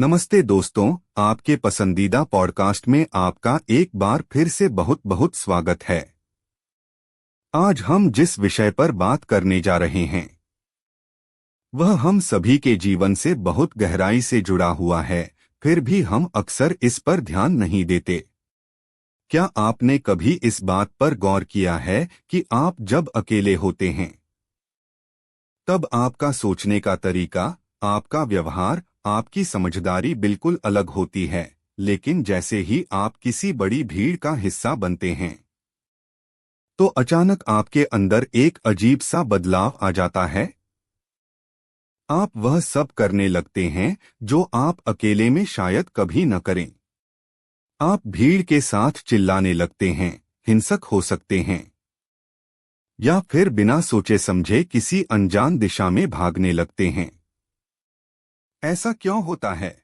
नमस्ते दोस्तों, आपके पसंदीदा पॉडकास्ट में आपका एक बार फिर से बहुत बहुत स्वागत है। आज हम जिस विषय पर बात करने जा रहे हैं वह हम सभी के जीवन से बहुत गहराई से जुड़ा हुआ है, फिर भी हम अक्सर इस पर ध्यान नहीं देते। क्या आपने कभी इस बात पर गौर किया है कि आप जब अकेले होते हैं तब आपका सोचने का तरीका, आपका व्यवहार, आपकी समझदारी बिल्कुल अलग होती है, लेकिन जैसे ही आप किसी बड़ी भीड़ का हिस्सा बनते हैं तो अचानक आपके अंदर एक अजीब सा बदलाव आ जाता है। आप वह सब करने लगते हैं जो आप अकेले में शायद कभी न करें। आप भीड़ के साथ चिल्लाने लगते हैं, हिंसक हो सकते हैं, या फिर बिना सोचे समझे किसी अनजान दिशा में भागने लगते हैं। ऐसा क्यों होता है?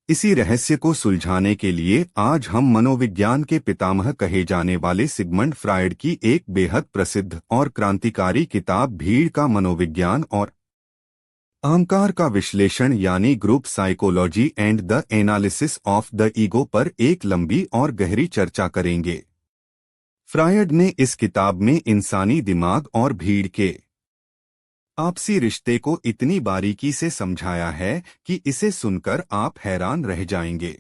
इसी रहस्य को सुलझाने के लिए आज हम मनोविज्ञान के पितामह कहे जाने वाले सिगमंड फ्रायड की एक बेहद प्रसिद्ध और क्रांतिकारी किताब भीड़ का मनोविज्ञान और अहंकार का विश्लेषण यानी group psychology and the analysis of the ego पर एक लंबी और गहरी चर्चा करेंगे। फ्रायड ने इस किताब में इंसानी दिमाग और भीड़ के आपसी रिश्ते को इतनी बारीकी से समझाया है कि इसे सुनकर आप हैरान रह जाएंगे।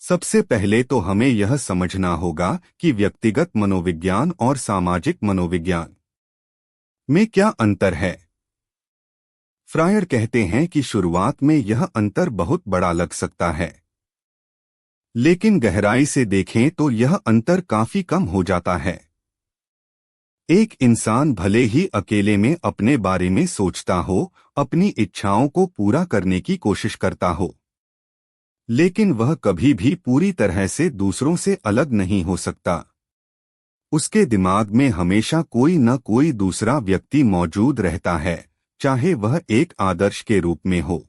सबसे पहले तो हमें यह समझना होगा कि व्यक्तिगत मनोविज्ञान और सामाजिक मनोविज्ञान में क्या अंतर है। फ्रायड कहते हैं कि शुरुआत में यह अंतर बहुत बड़ा लग सकता है, लेकिन गहराई से देखें तो यह अंतर काफी कम हो जाता है। एक इंसान भले ही अकेले में अपने बारे में सोचता हो, अपनी इच्छाओं को पूरा करने की कोशिश करता हो, लेकिन वह कभी भी पूरी तरह से दूसरों से अलग नहीं हो सकता। उसके दिमाग में हमेशा कोई न कोई दूसरा व्यक्ति मौजूद रहता है, चाहे वह एक आदर्श के रूप में हो,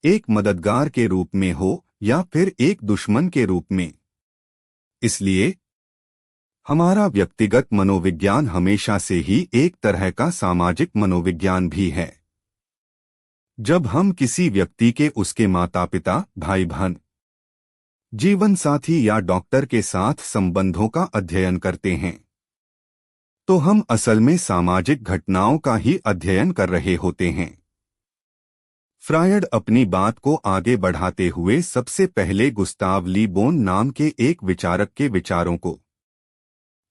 एक मददगार के रूप में हो, या फिर एक दुश्मन के रूप में। इसलिए हमारा व्यक्तिगत मनोविज्ञान हमेशा से ही एक तरह का सामाजिक मनोविज्ञान भी है। जब हम किसी व्यक्ति के उसके माता पिता, भाई बहन, जीवन साथी या डॉक्टर के साथ संबंधों का अध्ययन करते हैं तो हम असल में सामाजिक घटनाओं का ही अध्ययन कर रहे होते हैं। फ्रायड अपनी बात को आगे बढ़ाते हुए सबसे पहले गुस्ताव ली बोन नाम के एक विचारक के विचारों को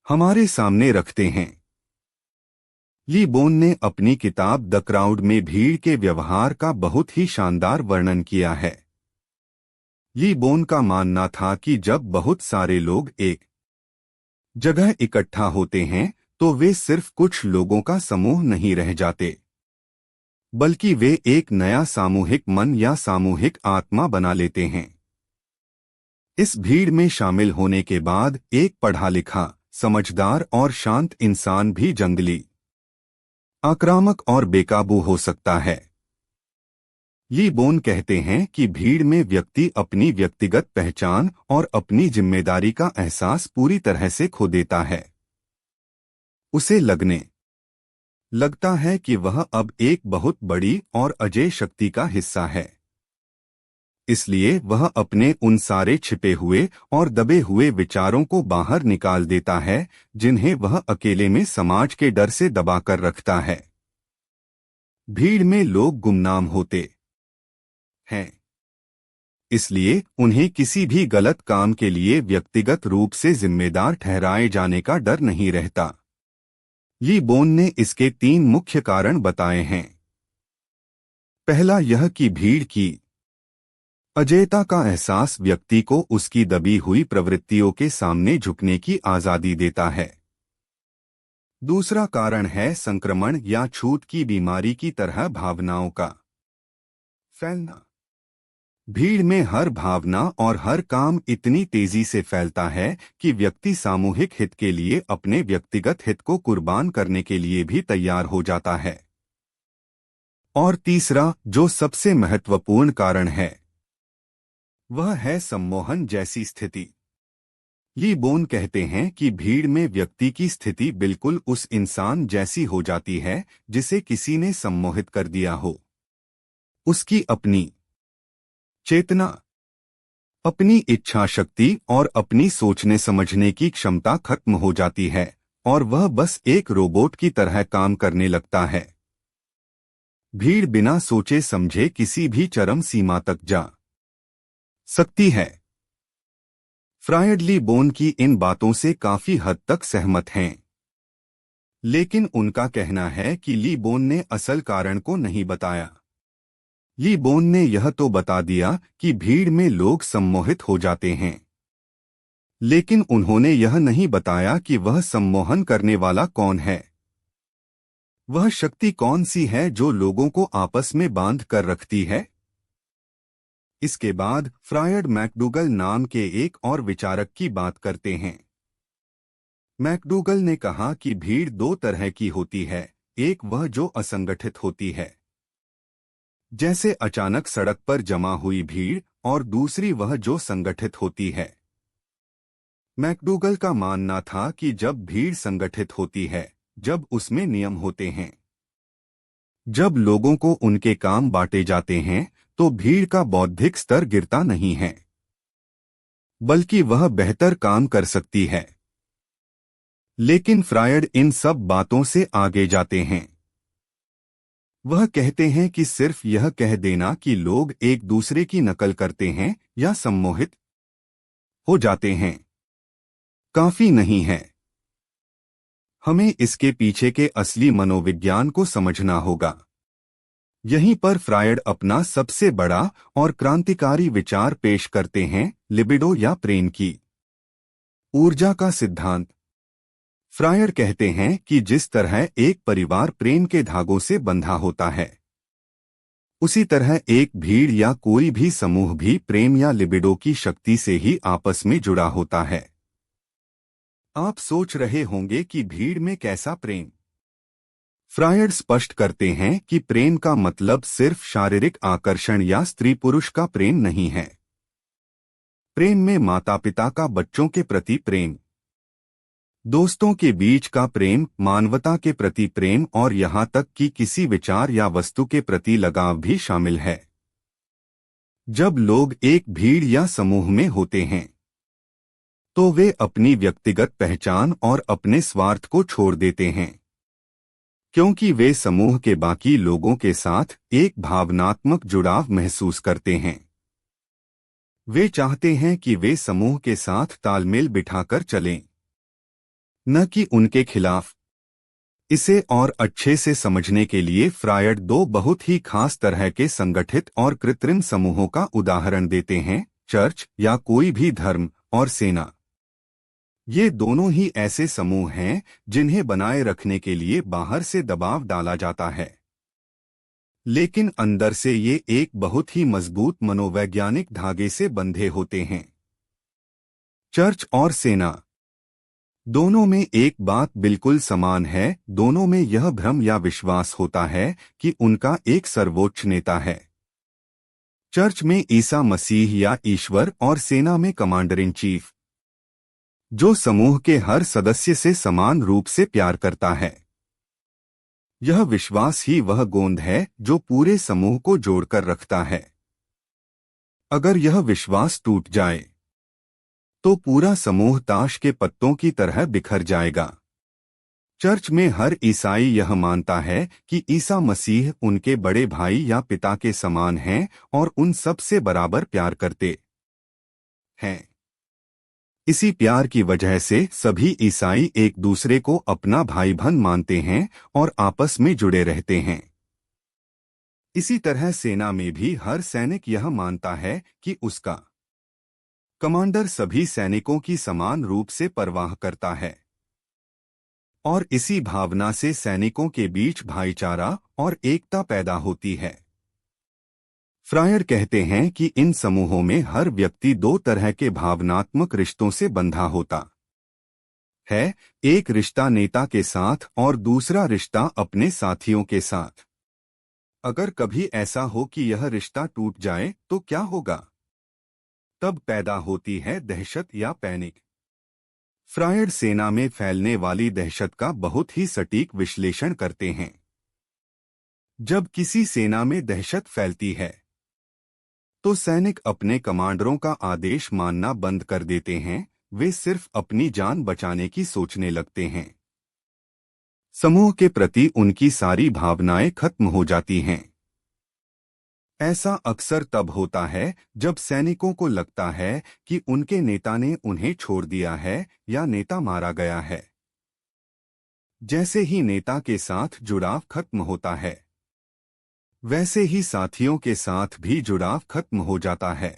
हमारे सामने रखते हैं। ली बोन ने अपनी किताब द क्राउड में भीड़ के व्यवहार का बहुत ही शानदार वर्णन किया है। ली बोन का मानना था कि जब बहुत सारे लोग एक जगह इकट्ठा होते हैं तो वे सिर्फ कुछ लोगों का समूह नहीं रह जाते, बल्कि वे एक नया सामूहिक मन या सामूहिक आत्मा बना लेते हैं। इस भीड़ में शामिल होने के बाद एक पढ़ा लिखा, समझदार और शांत इंसान भी जंगली, आक्रामक और बेकाबू हो सकता है। ली बोन कहते हैं कि भीड़ में व्यक्ति अपनी व्यक्तिगत पहचान और अपनी जिम्मेदारी का एहसास पूरी तरह से खो देता है। उसे लगता है कि वह अब एक बहुत बड़ी और अजेय शक्ति का हिस्सा है। इसलिए वह अपने उन सारे छिपे हुए और दबे हुए विचारों को बाहर निकाल देता है जिन्हें वह अकेले में समाज के डर से दबाकर रखता है। भीड़ में लोग गुमनाम होते हैं, इसलिए उन्हें किसी भी गलत काम के लिए व्यक्तिगत रूप से जिम्मेदार ठहराए जाने का डर नहीं रहता। ली बोन ने इसके 3 मुख्य कारण बताए हैं। पहला यह कि भीड़ की अजेयता का एहसास व्यक्ति को उसकी दबी हुई प्रवृत्तियों के सामने झुकने की आजादी देता है। दूसरा कारण है संक्रमण या छूत की बीमारी की तरह भावनाओं का फैलना। भीड़ में हर भावना और हर काम इतनी तेजी से फैलता है कि व्यक्ति सामूहिक हित के लिए अपने व्यक्तिगत हित को कुर्बान करने के लिए भी तैयार हो जाता है। और तीसरा, जो सबसे महत्वपूर्ण कारण है, वह है सम्मोहन जैसी स्थिति। ली बोन कहते हैं कि भीड़ में व्यक्ति की स्थिति बिल्कुल उस इंसान जैसी हो जाती है जिसे किसी ने सम्मोहित कर दिया हो। उसकी अपनी चेतना, अपनी इच्छा शक्ति और अपनी सोचने समझने की क्षमता खत्म हो जाती है और वह बस एक रोबोट की तरह काम करने लगता है। भीड़ बिना सोचे समझे किसी भी चरम सीमा तक जा सकती है। फ्रायड ली बोन की इन बातों से काफी हद तक सहमत हैं, लेकिन उनका कहना है कि ली बोन ने असल कारण को नहीं बताया। ली बोन ने यह तो बता दिया कि भीड़ में लोग सम्मोहित हो जाते हैं, लेकिन उन्होंने यह नहीं बताया कि वह सम्मोहन करने वाला कौन है। वह शक्ति कौन सी है जो लोगों को आपस में बांध कर रखती है। इसके बाद फ्रायड मैकडूगल नाम के एक और विचारक की बात करते हैं। मैकडूगल ने कहा कि भीड़ दो तरह की होती है, एक वह जो असंगठित होती है, जैसे अचानक सड़क पर जमा हुई भीड़, और दूसरी वह जो संगठित होती है। मैकडूगल का मानना था कि जब भीड़ संगठित होती है, जब उसमें नियम होते हैं, जब लोगों को उनके काम बांटे जाते हैं, तो भीड़ का बौद्धिक स्तर गिरता नहीं है, बल्कि वह बेहतर काम कर सकती है। लेकिन फ्रायड इन सब बातों से आगे जाते हैं। वह कहते हैं कि सिर्फ यह कह देना कि लोग एक दूसरे की नकल करते हैं या सम्मोहित हो जाते हैं काफी नहीं है। हमें इसके पीछे के असली मनोविज्ञान को समझना होगा। यहीं पर फ्रायड अपना सबसे बड़ा और क्रांतिकारी विचार पेश करते हैं, लिबिडो या प्रेम की ऊर्जा का सिद्धांत। फ्रायड कहते हैं कि जिस तरह एक परिवार प्रेम के धागों से बंधा होता है, उसी तरह एक भीड़ या कोई भी समूह भी प्रेम या लिबिडो की शक्ति से ही आपस में जुड़ा होता है। आप सोच रहे होंगे कि भीड़ में कैसा प्रेम। फ्रायड स्पष्ट करते हैं कि प्रेम का मतलब सिर्फ शारीरिक आकर्षण या स्त्री पुरुष का प्रेम नहीं है। प्रेम में माता पिता का बच्चों के प्रति प्रेम, दोस्तों के बीच का प्रेम, मानवता के प्रति प्रेम और यहाँ तक कि किसी विचार या वस्तु के प्रति लगाव भी शामिल है। जब लोग एक भीड़ या समूह में होते हैं, तो वे अपनी व्यक्तिगत पहचान और अपने स्वार्थ को छोड़ देते हैं, क्योंकि वे समूह के बाकी लोगों के साथ एक भावनात्मक जुड़ाव महसूस करते हैं। वे चाहते हैं कि वे समूह के साथ तालमेल बिठाकर चलें, न कि उनके खिलाफ। इसे और अच्छे से समझने के लिए फ्रायड दो बहुत ही खास तरह के संगठित और कृत्रिम समूहों का उदाहरण देते हैं, चर्च या कोई भी धर्म और सेना। ये दोनों ही ऐसे समूह हैं जिन्हें बनाए रखने के लिए बाहर से दबाव डाला जाता है, लेकिन अंदर से ये एक बहुत ही मजबूत मनोवैज्ञानिक धागे से बंधे होते हैं। चर्च और सेना दोनों में एक बात बिल्कुल समान है, दोनों में यह भ्रम या विश्वास होता है कि उनका एक सर्वोच्च नेता है। चर्च में ईसा मसीह या ईश्वर, और सेना में कमांडर इन चीफ, जो समूह के हर सदस्य से समान रूप से प्यार करता है। यह विश्वास ही वह गोंद है जो पूरे समूह को जोड़कर रखता है। अगर यह विश्वास टूट जाए, तो पूरा समूह ताश के पत्तों की तरह बिखर जाएगा। चर्च में हर ईसाई यह मानता है कि ईसा मसीह उनके बड़े भाई या पिता के समान हैं और उन सब से बराबर प्यार करते हैं। इसी प्यार की वजह से सभी ईसाई एक दूसरे को अपना भाई बहन मानते हैं और आपस में जुड़े रहते हैं। इसी तरह सेना में भी हर सैनिक यह मानता है कि उसका कमांडर सभी सैनिकों की समान रूप से परवाह करता है, और इसी भावना से सैनिकों के बीच भाईचारा और एकता पैदा होती है। फ्रायड कहते हैं कि इन समूहों में हर व्यक्ति दो तरह के भावनात्मक रिश्तों से बंधा होता है, एक रिश्ता नेता के साथ और दूसरा रिश्ता अपने साथियों के साथ। अगर कभी ऐसा हो कि यह रिश्ता टूट जाए तो क्या होगा? तब पैदा होती है दहशत या पैनिक। फ्रायड सेना में फैलने वाली दहशत का बहुत ही सटीक विश्लेषण करते हैं। जब किसी सेना में दहशत फैलती है तो सैनिक अपने कमांडरों का आदेश मानना बंद कर देते हैं। वे सिर्फ अपनी जान बचाने की सोचने लगते हैं। समूह के प्रति उनकी सारी भावनाएं खत्म हो जाती हैं। ऐसा अक्सर तब होता है जब सैनिकों को लगता है कि उनके नेता ने उन्हें छोड़ दिया है या नेता मारा गया है। जैसे ही नेता के साथ जुड़ाव खत्म होता है, वैसे ही साथियों के साथ भी जुड़ाव खत्म हो जाता है।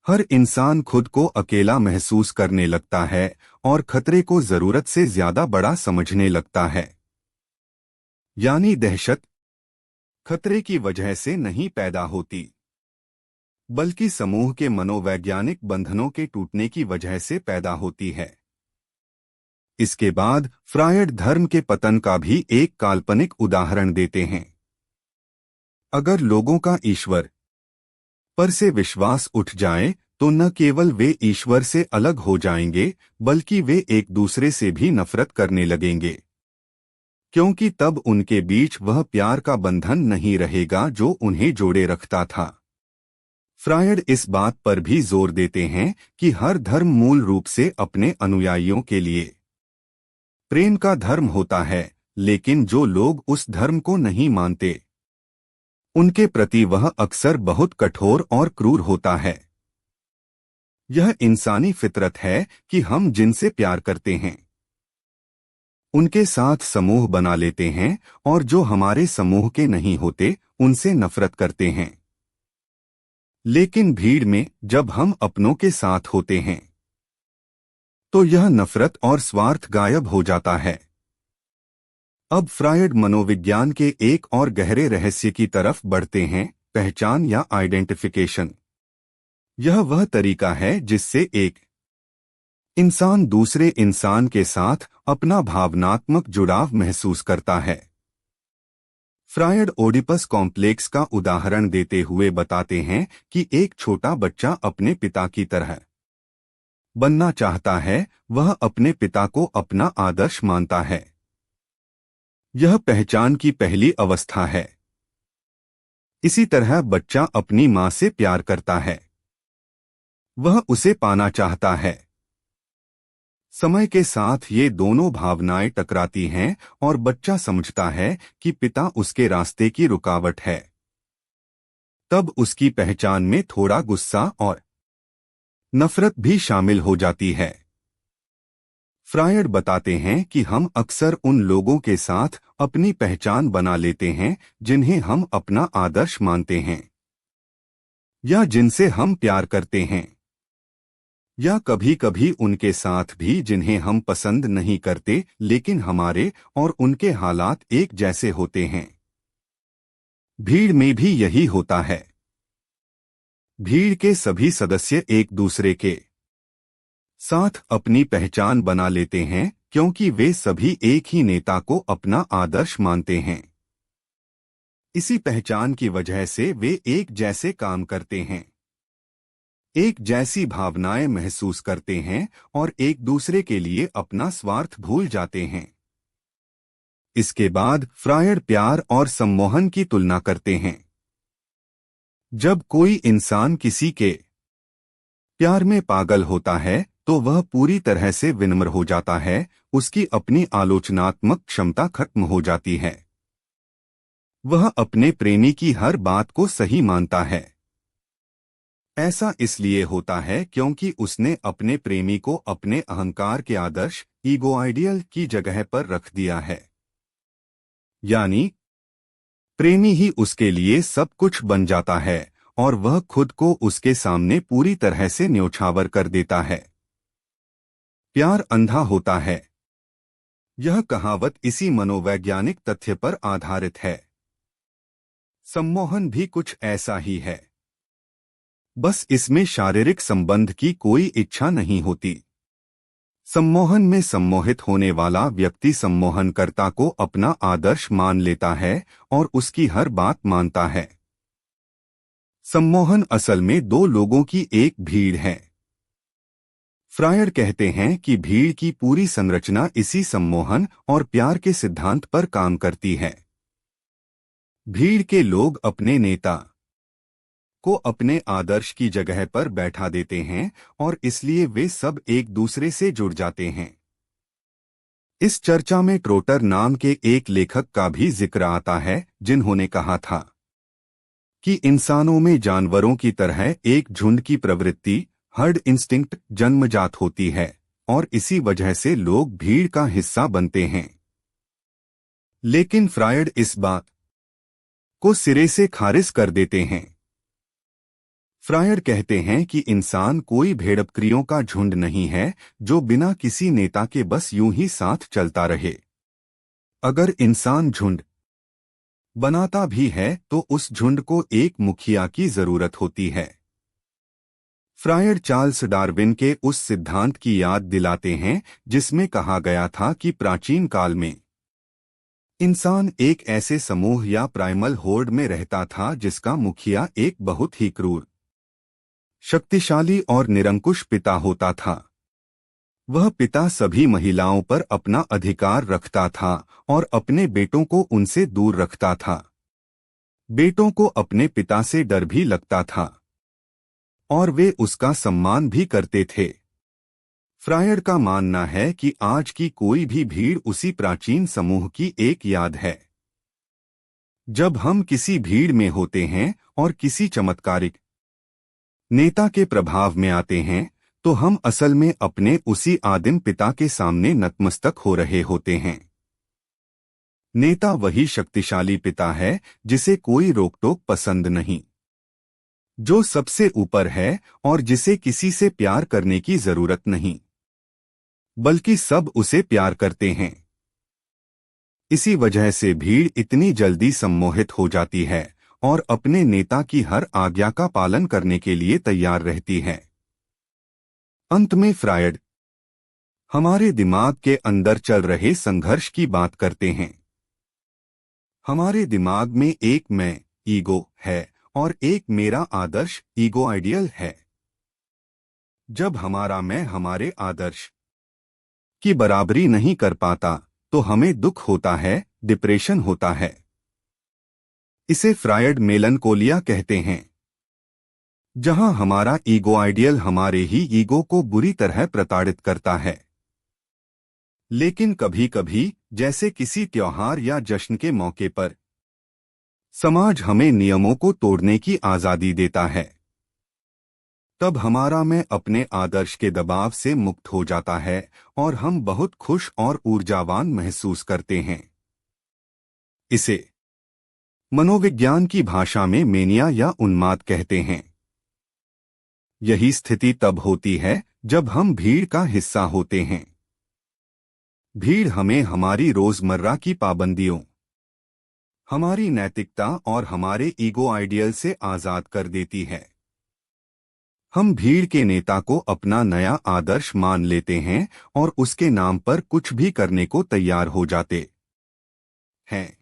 हर इंसान खुद को अकेला महसूस करने लगता है और खतरे को जरूरत से ज्यादा बड़ा समझने लगता है। यानी दहशत खतरे की वजह से नहीं पैदा होती, बल्कि समूह के मनोवैज्ञानिक बंधनों के टूटने की वजह से पैदा होती है। इसके बाद फ्रायड धर्म के पतन का भी एक काल्पनिक उदाहरण देते हैं। अगर लोगों का ईश्वर पर से विश्वास उठ जाए तो न केवल वे ईश्वर से अलग हो जाएंगे, बल्कि वे एक दूसरे से भी नफरत करने लगेंगे, क्योंकि तब उनके बीच वह प्यार का बंधन नहीं रहेगा जो उन्हें जोड़े रखता था। फ्रायड इस बात पर भी जोर देते हैं कि हर धर्म मूल रूप से अपने अनुयायियों के लिए प्रेम का धर्म होता है, लेकिन जो लोग उस धर्म को नहीं मानते उनके प्रति वह अक्सर बहुत कठोर और क्रूर होता है। यह इंसानी फितरत है कि हम जिनसे प्यार करते हैं उनके साथ समूह बना लेते हैं, और जो हमारे समूह के नहीं होते उनसे नफरत करते हैं। लेकिन भीड़ में जब हम अपनों के साथ होते हैं तो यह नफरत और स्वार्थ गायब हो जाता है। अब फ्रायड मनोविज्ञान के एक और गहरे रहस्य की तरफ बढ़ते हैं, पहचान या आइडेंटिफिकेशन। यह वह तरीका है जिससे एक इंसान दूसरे इंसान के साथ अपना भावनात्मक जुड़ाव महसूस करता है। फ्रायड ओडिपस कॉम्प्लेक्स का उदाहरण देते हुए बताते हैं कि एक छोटा बच्चा अपने पिता की तरह बनना चाहता है। वह अपने पिता को अपना आदर्श मानता है। यह पहचान की पहली अवस्था है। इसी तरह बच्चा अपनी मां से प्यार करता है। वह उसे पाना चाहता है। समय के साथ ये दोनों भावनाएं टकराती हैं और बच्चा समझता है कि पिता उसके रास्ते की रुकावट है। तब उसकी पहचान में थोड़ा गुस्सा और नफरत भी शामिल हो जाती है। फ्रायड बताते हैं कि हम अक्सर उन लोगों के साथ अपनी पहचान बना लेते हैं जिन्हें हम अपना आदर्श मानते हैं या जिनसे हम प्यार करते हैं, या कभी कभी उनके साथ भी जिन्हें हम पसंद नहीं करते, लेकिन हमारे और उनके हालात एक जैसे होते हैं। भीड़ में भी यही होता है। भीड़ के सभी सदस्य एक दूसरे के साथ अपनी पहचान बना लेते हैं क्योंकि वे सभी एक ही नेता को अपना आदर्श मानते हैं। इसी पहचान की वजह से वे एक जैसे काम करते हैं, एक जैसी भावनाएं महसूस करते हैं और एक दूसरे के लिए अपना स्वार्थ भूल जाते हैं। इसके बाद फ्रायड प्यार और सम्मोहन की तुलना करते हैं। जब कोई इंसान किसी के प्यार में पागल होता है तो वह पूरी तरह से विनम्र हो जाता है, उसकी अपनी आलोचनात्मक क्षमता खत्म हो जाती है। वह अपने प्रेमी की हर बात को सही मानता है। ऐसा इसलिए होता है क्योंकि उसने अपने प्रेमी को अपने अहंकार के आदर्श ईगो आइडियल की जगह पर रख दिया है। यानी प्रेमी ही उसके लिए सब कुछ बन जाता है और वह खुद को उसके सामने पूरी तरह से न्योछावर कर देता है। प्यार अंधा होता है। यह कहावत इसी मनोवैज्ञानिक तथ्य पर आधारित है। सम्मोहन भी कुछ ऐसा ही है, बस इसमें शारीरिक संबंध की कोई इच्छा नहीं होती। सम्मोहन में सम्मोहित होने वाला व्यक्ति सम्मोहनकर्ता को अपना आदर्श मान लेता है और उसकी हर बात मानता है। सम्मोहन असल में दो लोगों की एक भीड़ है। फ्रायड कहते हैं कि भीड़ की पूरी संरचना इसी सम्मोहन और प्यार के सिद्धांत पर काम करती है। भीड़ के लोग अपने नेता को अपने आदर्श की जगह पर बैठा देते हैं और इसलिए वे सब एक दूसरे से जुड़ जाते हैं। इस चर्चा में ट्रोटर नाम के एक लेखक का भी जिक्र आता है, जिन्होंने कहा था कि इंसानों में जानवरों की तरह एक झुंड की प्रवृत्ति, हर्ड इंस्टिंक्ट, जन्मजात होती है और इसी वजह से लोग भीड़ का हिस्सा बनते हैं। लेकिन फ्रायड इस बात को सिरे से खारिज कर देते हैं। फ्रायड कहते हैं कि इंसान कोई भेड़बकरियों का झुंड नहीं है जो बिना किसी नेता के बस यूं ही साथ चलता रहे। अगर इंसान झुंड बनाता भी है तो उस झुंड को एक मुखिया की जरूरत होती है। फ्रायड चार्ल्स डार्विन के उस सिद्धांत की याद दिलाते हैं जिसमें कहा गया था कि प्राचीन काल में इंसान एक ऐसे समूह या प्राइमल होर्ड में रहता था जिसका मुखिया एक बहुत ही क्रूर, शक्तिशाली और निरंकुश पिता होता था। वह पिता सभी महिलाओं पर अपना अधिकार रखता था और अपने बेटों को उनसे दूर रखता था। बेटों को अपने पिता से डर भी लगता था और वे उसका सम्मान भी करते थे। फ्रायड का मानना है कि आज की कोई भी भीड़ उसी प्राचीन समूह की एक याद है। जब हम किसी भीड़ में होते हैं और किसी चमत्कारिक नेता के प्रभाव में आते हैं तो हम असल में अपने उसी आदिम पिता के सामने नतमस्तक हो रहे होते हैं। नेता वही शक्तिशाली पिता है जिसे कोई रोक टोक पसंद नहीं, जो सबसे ऊपर है और जिसे किसी से प्यार करने की जरूरत नहीं, बल्कि सब उसे प्यार करते हैं। इसी वजह से भीड़ इतनी जल्दी सम्मोहित हो जाती है और अपने नेता की हर आज्ञा का पालन करने के लिए तैयार रहती है। अंत में फ्रायड हमारे दिमाग के अंदर चल रहे संघर्ष की बात करते हैं। हमारे दिमाग में एक मैं, ईगो है और एक मेरा आदर्श, ईगो आइडियल है। जब हमारा मैं हमारे आदर्श की बराबरी नहीं कर पाता तो हमें दुख होता है, डिप्रेशन होता है। इसे फ्रायड मेलनकोलिया कहते हैं, जहां हमारा ईगो आइडियल हमारे ही ईगो को बुरी तरह प्रताड़ित करता है। लेकिन कभी कभी, जैसे किसी त्योहार या जश्न के मौके पर, समाज हमें नियमों को तोड़ने की आजादी देता है। तब हमारा मैं अपने आदर्श के दबाव से मुक्त हो जाता है और हम बहुत खुश और ऊर्जावान महसूस करते हैं। इसे मनोविज्ञान की भाषा में मेनिया या उन्माद कहते हैं। यही स्थिति तब होती है जब हम भीड़ का हिस्सा होते हैं। भीड़ हमें हमारी रोजमर्रा की पाबंदियों, हमारी नैतिकता और हमारे ईगो आइडियल से आजाद कर देती है। हम भीड़ के नेता को अपना नया आदर्श मान लेते हैं और उसके नाम पर कुछ भी करने को तैयार हो जाते हैं।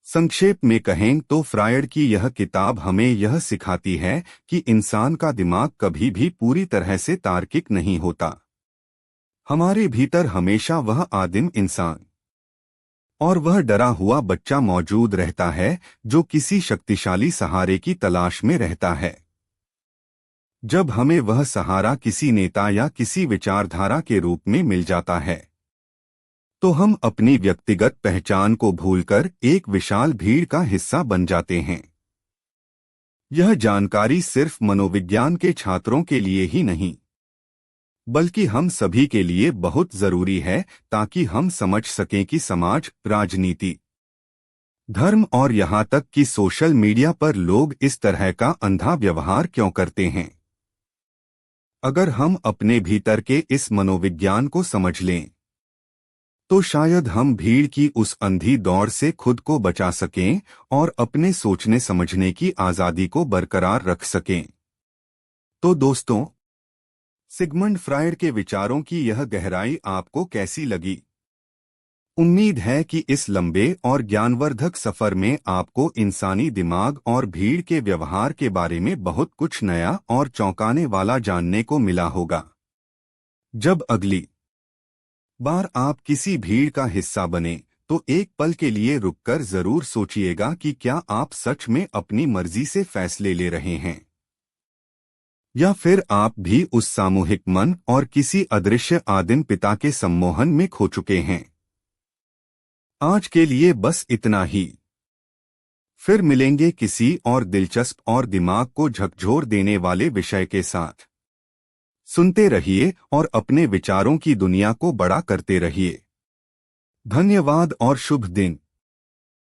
संक्षेप में कहें तो फ्रायड की यह किताब हमें यह सिखाती है कि इंसान का दिमाग कभी भी पूरी तरह से तार्किक नहीं होता। हमारे भीतर हमेशा वह आदिम इंसान और वह डरा हुआ बच्चा मौजूद रहता है जो किसी शक्तिशाली सहारे की तलाश में रहता है। जब हमें वह सहारा किसी नेता या किसी विचारधारा के रूप में मिल जाता है तो हम अपनी व्यक्तिगत पहचान को भूलकर एक विशाल भीड़ का हिस्सा बन जाते हैं। यह जानकारी सिर्फ मनोविज्ञान के छात्रों के लिए ही नहीं, बल्कि हम सभी के लिए बहुत जरूरी है ताकि हम समझ सकें कि समाज, राजनीति, धर्म और यहाँ तक कि सोशल मीडिया पर लोग इस तरह का अंधा व्यवहार क्यों करते हैं। अगर हम अपने भीतर के इस मनोविज्ञान को समझ लें तो शायद हम भीड़ की उस अंधी दौड़ से खुद को बचा सकें और अपने सोचने समझने की आजादी को बरकरार रख सकें। तो दोस्तों, सिगमंड फ्रायड के विचारों की यह गहराई आपको कैसी लगी? उम्मीद है कि इस लंबे और ज्ञानवर्धक सफर में आपको इंसानी दिमाग और भीड़ के व्यवहार के बारे में बहुत कुछ नया और चौंकाने वाला जानने को मिला होगा। जब अगली बार आप किसी भीड़ का हिस्सा बने तो एक पल के लिए रुककर जरूर सोचिएगा कि क्या आप सच में अपनी मर्जी से फैसले ले रहे हैं, या फिर आप भी उस सामूहिक मन और किसी अदृश्य आदिम पिता के सम्मोहन में खो चुके हैं। आज के लिए बस इतना ही। फिर मिलेंगे किसी और दिलचस्प और दिमाग को झकझोर देने वाले विषय के साथ। सुनते रहिए और अपने विचारों की दुनिया को बड़ा करते रहिए। धन्यवाद और शुभ दिन।